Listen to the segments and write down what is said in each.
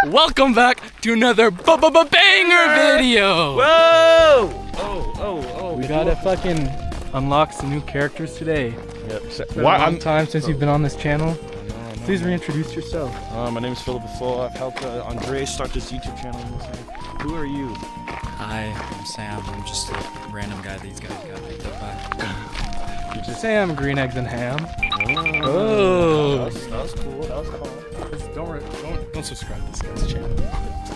Welcome back to another banger video. Whoa! We gotta fucking unlock some new characters today. Yep. It's been a long time since you've been on this channel. Please reintroduce yourself. My name is Philip Buffalo. I've helped Andre start this YouTube channel. Who are you? Hi, I'm Sam. I'm just a random guy these guys got picked up by. You're just Sam, green eggs and ham. Oh. That was cool. That was cool. Don't subscribe to this guy's channel.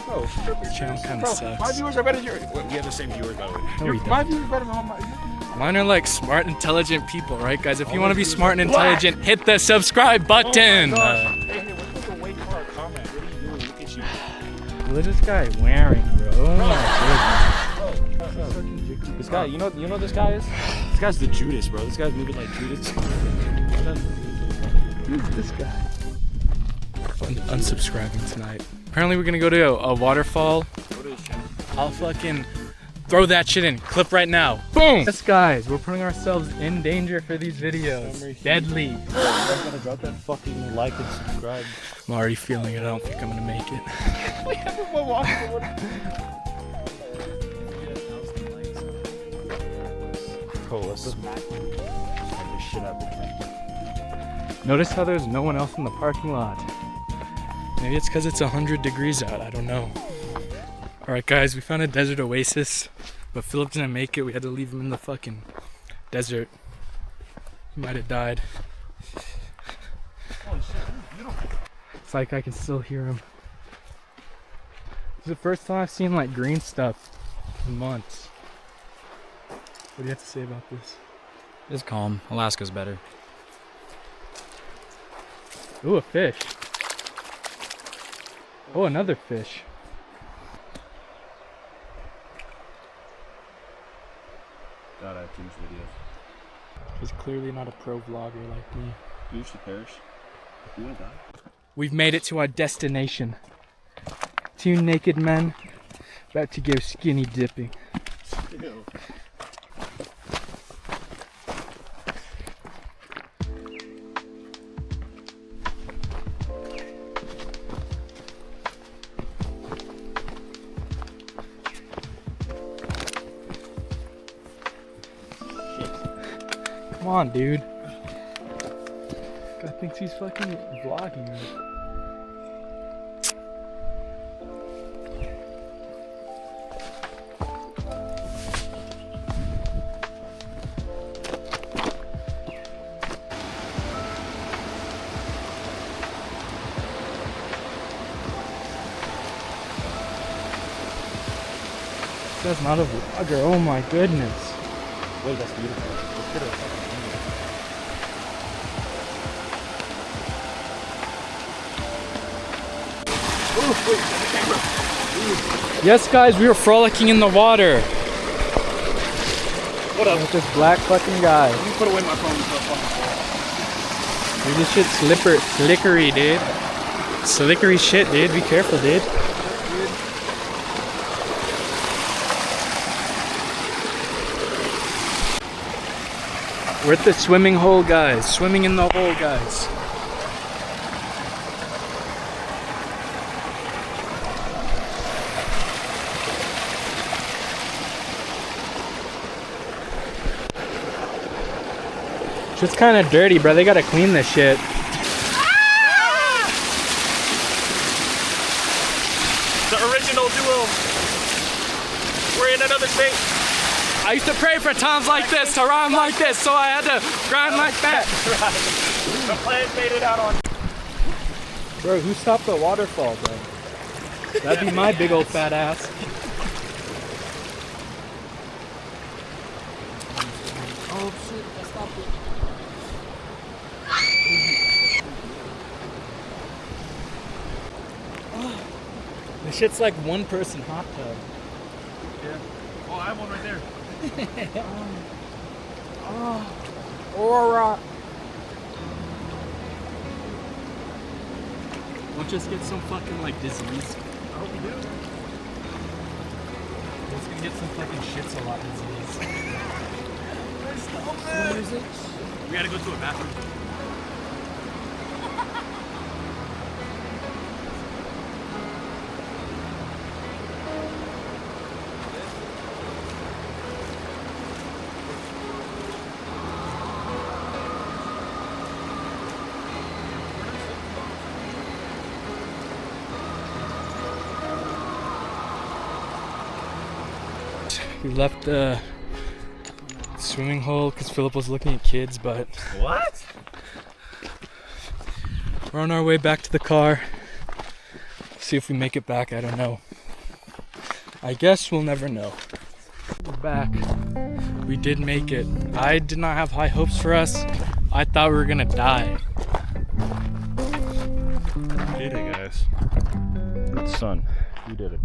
Oh, This channel kind of sucks. My viewers are better than yours. We have the same viewers, by the way. No, we don't. My viewers are better than all mine. Mine are like smart, intelligent people, right, guys? If you want to be smart and intelligent, hit the subscribe button. Hey, we're supposed to wait for our comment. What are you doing? Look at you. What is this guy wearing, bro? Oh my goodness. This guy, you know this guy is? This guy's the Judas, bro. This guy's moving like Judas. Who's this guy? Unsubscribing tonight. Apparently we're gonna go to a waterfall. Go to his channel. I'll fucking throw that shit in. Clip right now. Boom! Yes, guys, we're putting ourselves in danger for these videos. Deadly. You guys gotta drop that fucking like and subscribe. I'm already feeling it. I don't think I'm gonna make it. We haven't been walking. Oh, let's smack the shit out of the Notice how there's no one else in the parking lot. Maybe it's because it's 100 degrees out. I don't know. Alright, guys, we found a desert oasis, but Philip didn't make it. We had to leave him in the fucking desert. He might have died. It's like I can still hear him. This is the first time I've seen like green stuff in months. What do you have to say about this? It's calm. Alaska's better. Ooh, a fish. Oh, another fish. God, I have too much videos. He's clearly not a pro vlogger like me. You should perish. You would die. We've made it to our destination. Two naked men about to go skinny dipping. Ew. Come on, dude. Guy thinks he's fucking vlogging. That's not a vlogger. Oh my goodness. Wait, that's beautiful. Let's get it. Yes, guys, we were frolicking in the water. What up? With this black fucking guy. Let me put away my phone so fucking Dude, this shit's slickery, dude. Slickery shit, dude. Be careful, dude. We're at the swimming hole, guys. Swimming in the hole, guys. Shit's kind of dirty, bro. They gotta clean this shit. The original duo. We're in another state. I used to pray for times like this, to rhyme like this, so I had to grind like that. The plan made it out on. Bro, who stopped the waterfall, bro? That'd be my big old fat ass. Oh shit, I stopped it. This shit's like one person hot tub. Yeah. Oh, I have one right there. Alright. We'll just get some fucking like disease. I hope you do. It's gonna get some fucking shits a lot disease. Where is it? We gotta go to a bathroom. We left the swimming hole because Philip was looking at kids, but What? we're on our way back to the car. See if we make it back, I don't know. I guess we'll never know. We're back. We did make it. I did not have high hopes for us. I thought we were gonna die. You did it, guys. Good son. You did it.